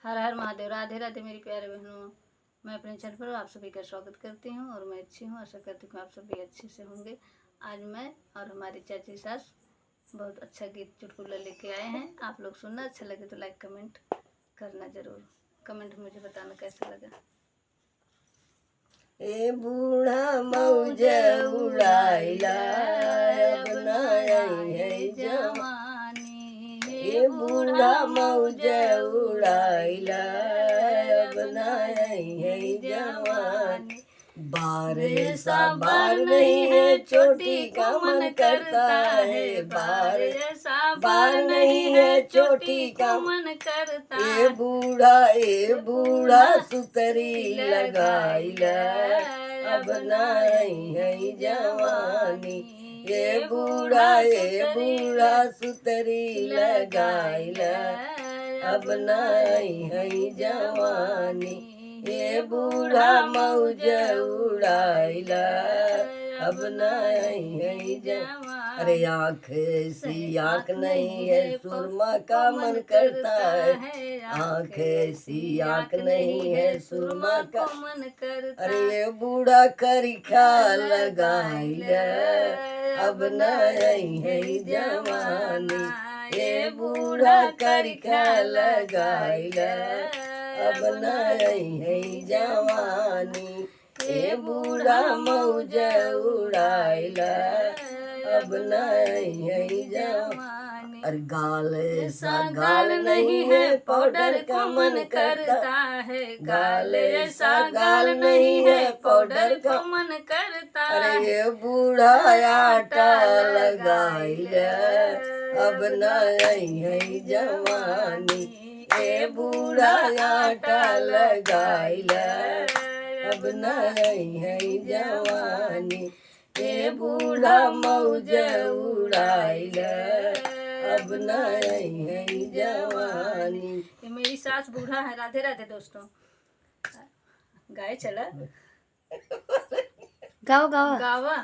हर हर महादेव। राधे राधे मेरी प्यारे बहनों। मैं अपने चैनल पर आप सभी का स्वागत करती हूँ और मैं अच्छी हूँ। आशा करती हूँ आप सभी अच्छे से होंगे। आज मैं और हमारी चाची सास बहुत अच्छा गीत चुटकुला लेके आए हैं। आप लोग सुनना, अच्छा लगे तो लाइक कमेंट करना ज़रूर। कमेंट में मुझे बताना कैसा लगा। ए बूढ़ा मौज उड़ाइला अब ना आई है जवानी। ए बूढ़ा मौज उड़ाइला अब ना आई है जवानी। बार ऐसा बार नहीं है चोटी का मन करता है। बार ऐसा बार नहीं है चोटी का मन करता। ए बूढ़ा सुतरी लगाइला अब नाई है जवानी। ए बूढ़ा सुतरी लगाइला अब नाई है जवानी। ए बूढ़ा मौज उड़ाइला अब नाई है जवानी। अरे आँख ऐसी आँख नहीं है सुरमा का मन करता है। आँख ऐसी आँख नहीं है सुरमा का मन करता। अरे ये बूढ़ा करिखा लगाइला अब नहीं है जवानी। ये बूढ़ा करिखा लगाइला अब नहीं है जवानी। ए बूढ़ा मौज उड़ाइला अब नहीं है जवानी। अरे गाल ऐसा गाल नहीं है पाउडर का मन करता है। गाल ऐसा गाल नहीं है पाउडर का मन करता। अरे ये बूढ़ा आटा लगाइला अब नहीं है जवानी। ए बूढ़ा आटा लगाइला अब नहीं है जवानी। ए बूढ़ा मौज उड़ाइला अब नहीं है जवानी। ये मेरी सास बूढ़ा है। राधे राधे दोस्तों। गाय चला गाओ गाओ गावा।